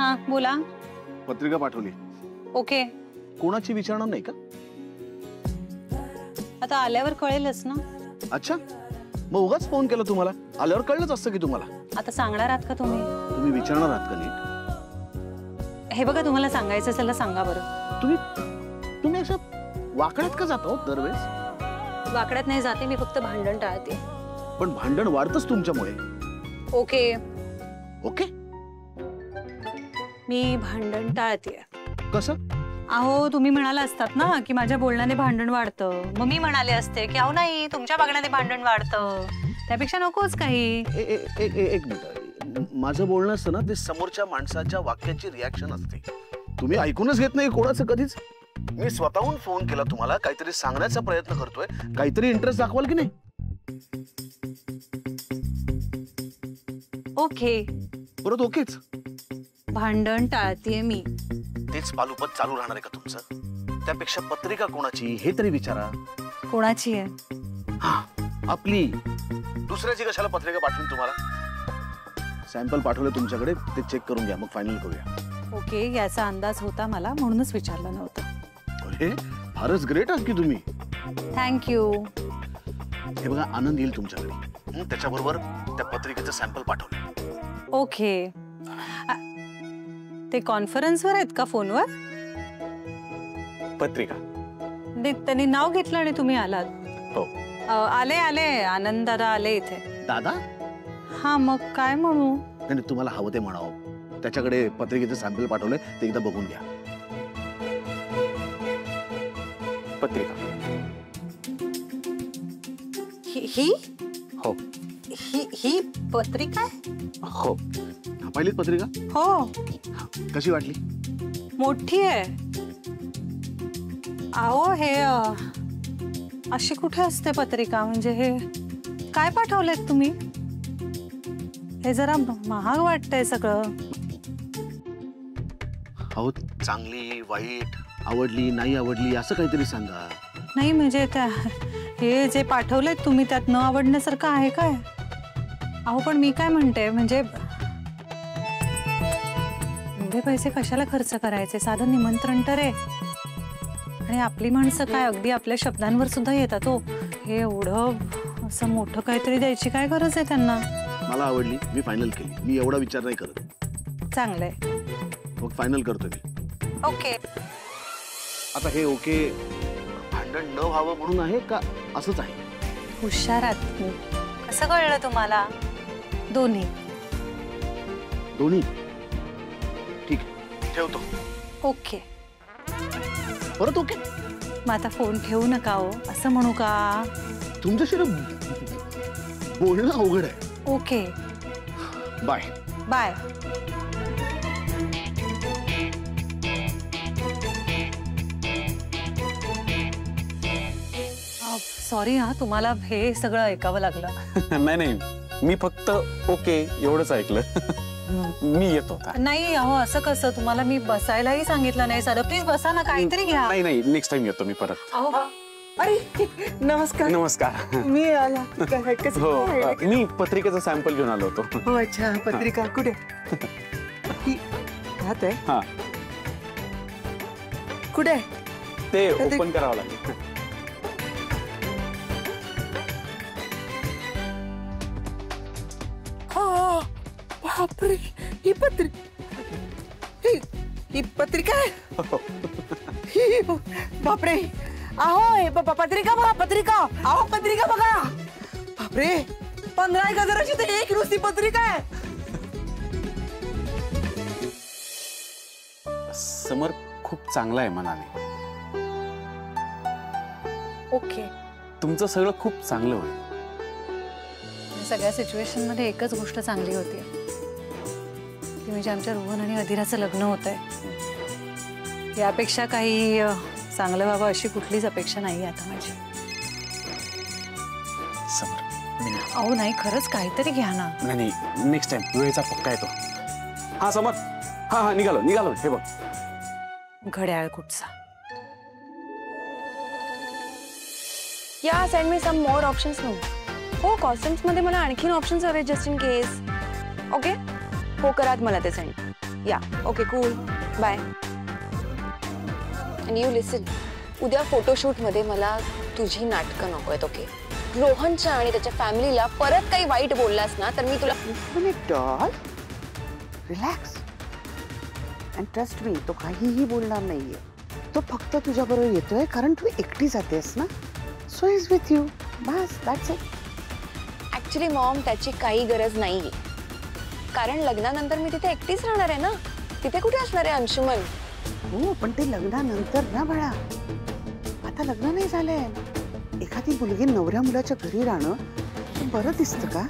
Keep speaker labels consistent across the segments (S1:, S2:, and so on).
S1: हाँ बोला.
S2: पत्रिका पाठवली.
S1: ओके.
S2: कोणाची विचारणार नाही का?
S1: आता आल्यावर कळेलच ना.
S2: अच्छा, मग उगाच फोन केला तुम्हाला? आल्यावर कळलंच असतं की तुम्हाला.
S1: आता सांगणार आहात का तुम्ही?
S2: तुम्ही विचारणार आहात का नीट?
S1: हे बघा, तुम्हाला सांगायचं असेल सांगा बरं.
S2: तुम्ही अशा वाकड्यात का जाता हो दरवेळेस?
S1: वाकड्यात नाही जाते मी, फक्त भांडण टाळते.
S2: पण भांडण वाढतंच तुमच्यामुळे.
S1: Okay
S2: okay.
S1: मी भांडण टाळते.
S2: कसं?
S1: अहो तुम्ही म्हणाला असतात ना की माझ्या बोलण्याने भांडण वाढतं, मग मी म्हणाले असते की अहो नाही, तुमच्या वागण्याने भांडण वाढतं, त्यापेक्षा नकोच काही.
S2: एक मिनिट, माझं बोलणं असतं ना ते समोरच्या माणसाच्या वाक्याची रिॲक्शन असते. तुम्ही ऐकूनच घेत नाही कोणाचं कधीच. मी स्वतःहून फोन केला तुम्हाला, काहीतरी सांगण्याचा प्रयत्न करतोय, काहीतरी इंटरेस्ट दाखवाल की नाही?
S1: ओके.
S2: परत ओकेच.
S1: भांडण टाळतीये मी.
S2: तेच पालुपत चालू राहणार आहे का तुमचं? त्यापेक्षा पत्रिका कोणाची हे तरी विचारा.
S1: कोणाची आहे?
S2: आपली. दुसऱ्याची कशाला पत्रिका पाठवून तुम्हाला? सॅम्पल पाठवले तुमच्याकडे, ते चेक करून घ्या, मग फायनल करूया.
S1: ओके, याचा अंदाज होता मला, म्हणूनच विचारलं नव्हतं.
S2: अरे फारच ग्रेट आहात की तुम्ही.
S1: थँक्यू.
S2: हे बघा, आनंद येईल तुमच्याकडे. त्याच्याबरोबर त्या पत्रिकेचं सॅम्पल पाठवलं.
S1: ओके. ते कॉन्फरन्सवर आहेत का फोनवर?
S2: पत्रिका
S1: त्यांनी नाव घेतलं आणि तुम्ही आलात?
S2: हो.
S1: आले आले, आनंद दादा आले इथे.
S2: दादा?
S1: हा, मग काय म्हणू?
S2: नाही, तुम्हाला हवं ते म्हणावं. त्याच्याकडे पत्रिकेचं सॅम्पल पाठवलंय, ते एकदा बघून घ्या. पत्रिका
S1: ही
S2: हो.
S1: ही पत्रिका आहे?
S2: हो. पहिलीच पत्रिका?
S1: हो.
S2: कशी वाटली?
S1: मोठी आहे. अहो हे अशी कुठे असते पत्रिका? म्हणजे हे काय पाठवलेत तुम्ही? हे जरा महाग वाटतंय सगळं.
S2: अहो, चांगली वाईट, आवडली नाही आवडली असं काहीतरी सांगा.
S1: नाही म्हणजे त्या हे जे पाठवलेत तुम्ही त्यात न आवडण्यासारखं आहे काय? अहो पण मी काय म्हणते, म्हणजे एवढे पैसे कशाला खर्च करायचे? साधं निमंत्रण तर आहे. आणि आपली माणसं काय अगदी आपल्या शब्दांवर सुद्धा येतात हो. हे एवढं असं मोठं काहीतरी द्यायची काय गरज आहे त्यांना?
S2: मला आवडली, मी फायनल केली. मी एवढा विचार नाही करत.
S1: चांगलंय.
S2: मग फायनल करतो मी.
S1: ओके.
S2: आता हे ओके भांडण न व्हावं म्हणून आहे का असंच आहे?
S1: हुशार आहात. कसं कळलं तुम्हाला? दोन्ही.
S2: दोन्ही? ठीक आहे, ठेवतो.
S1: ओके.
S2: परत ओके?
S1: मग आता फोन ठेवू नका हो, असं म्हणू का?
S2: तुमच्याशी बोलणं अवघड आहे.
S1: ओके.
S2: बाय.
S1: बाय. सॉरी हा, तुम्हाला हे सगळं ऐकावं लागलं.
S3: नाही नाही, मी फक्त ओके एवढंच ऐकलं. मी येतो.
S1: नाही अहो, असं कसं? तुम्हाला मी बसायलाही सांगितलं नाही. साधं प्लीज बसा ना, काहीतरी घ्या.
S3: नाही नाही, नेक्स्ट टाइम येतो मी परत.
S1: अहो
S4: अरे नमस्कार.
S3: नमस्कार.
S4: मी आला.
S3: हो, मी पत्रिकेचा सॅम्पल घेऊन आलो होतो.
S4: हो अच्छा, पत्रिका कुठे? हात आहे.
S3: हा,
S4: कुठे?
S3: ते ओपन करावं लागेल.
S4: बापरे, ही पत्रिका आहे. बापरे, अहो हे पत्रिका बघा, पत्रिका. अहो पत्रिका बघा. बापरे, 15,000ची तर एक नुसती पत्रिका आहे.
S3: समर खूप चांगला आहे मनाने.
S1: ओके.
S3: तुमचं सगळं खूप चांगलं होईल.
S1: सगळ्या सिच्युएशन मध्ये एकच गोष्ट चांगली होती, ती म्हणजे आमच्या रोहन आणि अधिराचं लग्न होतंय. यापेक्षा काही चांगलं व्हावं अशी कुठलीच अपेक्षा नाही आता माझी.
S3: समर,
S1: अहो नाही, खरंच काहीतरी घ्या ना.
S3: नाही, नेक्स्ट टाइम वेळेचा पक्का येतो. हा समर, हा निघालो. हे बघ,
S1: घड्याळ कुठचा.
S5: या सेंड मी सम मोर ऑप्शन्स नो. हो, कॉस्ट्युम्स मध्ये मला आणखीन ऑप्शन्स हवे, जस्ट इन केस. ओके, हो करात मला ते सेंड. या okay cool bye. And you listen, उद्या फोटोशूट मध्ये मला तुझी नाटकं नको आहेत. ओके, रोहनच्या आणि त्याच्या फॅमिलीला परत काही वाईट बोललास ना तर मी तुला.
S4: Doll relax and trust me, तो काहीही बोलणार नाहीये. तो फक्त तुझ्याबरोबर येतोय कारण तू एकटी जातेस ना. So is with you, bus that's it.
S5: Actually Maugham त्याची काही गरज नाहीये, कारण लग्नानंतर मी तिथे एकटीच राहणार आहे ना. तिथे कुठे असणार आहे अंशुमन?
S4: हो पण ते लग्नानंतर ना बाळा, आता लग्न नाही झालंय. एखादी मुलगी नवऱ्या मुलाच्या घरी राहणं बरं दिसतं का?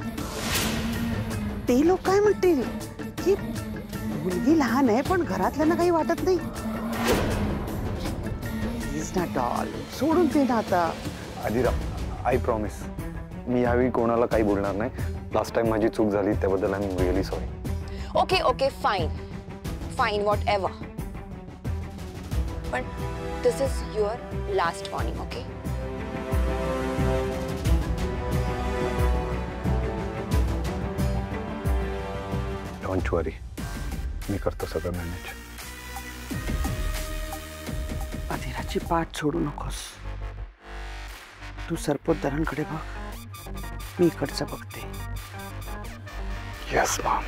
S4: ते लोक काय म्हणतील की मुलगी लहान आहे पण घरातल्यांना काही वाटत नाही. प्लीज नॉट ऑल, सोडून दे ना आता.
S3: आदिरा, आय प्रॉमिस मी यावेळी कोणाला काही बोलणार नाही. लास्ट टाइम माझी चूक झाली त्याबद्दल I am really sorry.
S5: Okay okay fine fine whatever, पण this is your last warning. Okay,
S3: don't worry, मी करतो सगळं मॅनेज.
S4: अधीराची पाठ सोडू नकोस. तू सरपोतदारांकडे बघ, मी इकडचं बघते.
S3: Yes Maugham.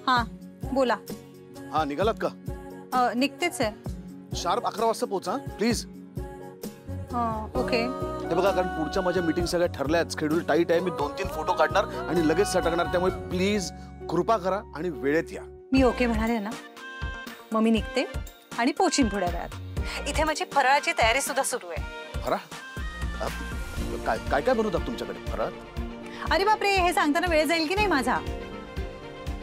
S1: हा बोला.
S2: हा निघालात का?
S1: निघतेच आहे.
S2: शार्प 11 वाजता पोहोचा प्लीज.
S1: ओके.
S2: हे बघा, कारण पुढच्या माझ्या मीटिंग सगळ्या ठरल्यात, शेड्यूल टाईट आहे. मी 2-3 फोटो काढणार आणि लगेच सटकणार, त्यामुळे प्लीज कृपा करा आणि वेळेत या.
S1: मी ओके म्हणाले ना, मग मी निघते आणि पोचीन थोड्या वेळात. इथे माझी फराळाची तयारी सुद्धा सुरू आहे.
S2: फराळ? काय काय काय बनवतात तुमच्याकडे फराळ?
S1: अरे बापरे, हे सांगताना वेळ जाईल की नाही माझा?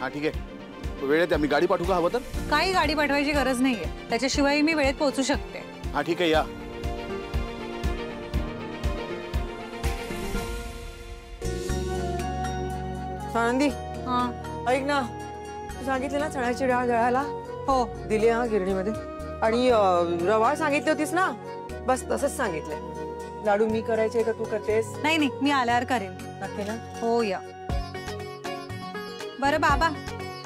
S2: हा ठीक आहे, वेळेत या. मी गाडी पाठवू का हवं तर?
S1: काही गाडी पाठवायची गरज नाहीये, त्याच्याशिवाय मी वेळेत पोहोचू शकते.
S2: हा ठीक आहे, या.
S4: आनंदी
S1: हा.
S4: ऐक ना, तू सांगितले ना चण्याची डाळ दळायला?
S1: हो.
S4: दिली हा गिरणीमध्ये. आणि रवा सांगितली होतीस ना, बस तसंच सांगितलंय. लाडू मी करायचे का तू करतेस?
S1: नाही नाही, मी आल्यावर करेन.
S4: नक्की ना?
S1: हो या. बरं बाबा,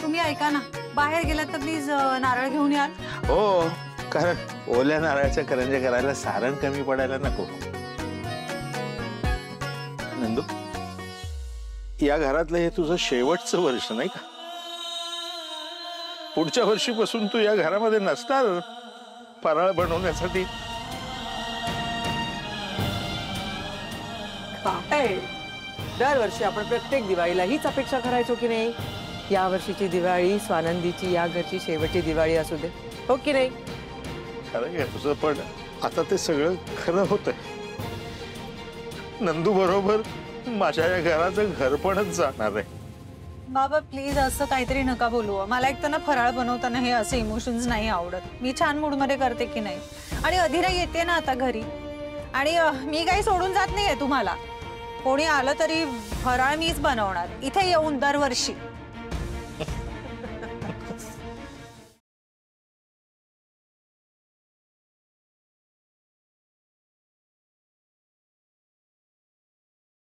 S1: तुम्ही ऐका ना, बाहेर गेलात तर प्लीज नारळ घेऊन याल.
S6: हो, कारण ओल्या नारळाच्या करंज्या करायला सारण कमी पडायला नको. नंदू, या घरातलं हे तुझं शेवटचं वर्ष नाही का? पुढच्या वर्षीपासून तू या घरामध्ये नसणार फराळ बनवण्यासाठी.
S4: काय दरवर्षी आपण प्रत्येक दिवाळीला हीच अपेक्षा करायचो की नाही? या वर्षीची दिवाळी स्वानंदीची या घरची शेवटची दिवाळी असू दे, हो की नाही?
S6: खरं आहे तुझं, पण आता ते सगळं खरं होतंय. नंदू बरोबर माझ्या या घराचं घरपणच जाणार आहे.
S1: बाबा प्लीज असं काहीतरी नका बोलू. मला एक तर ना फराळ बनवताना हे असे इमोशन्स नाही आवडत. मी छान मूड मध्ये करते की नाही. आणि अधीरा येते ना आता घरी, आणि मी काही सोडून जात नाहीये तुम्हाला. कोणी आलं तरी फराळ मीच बनवणार इथे येऊन दरवर्षी.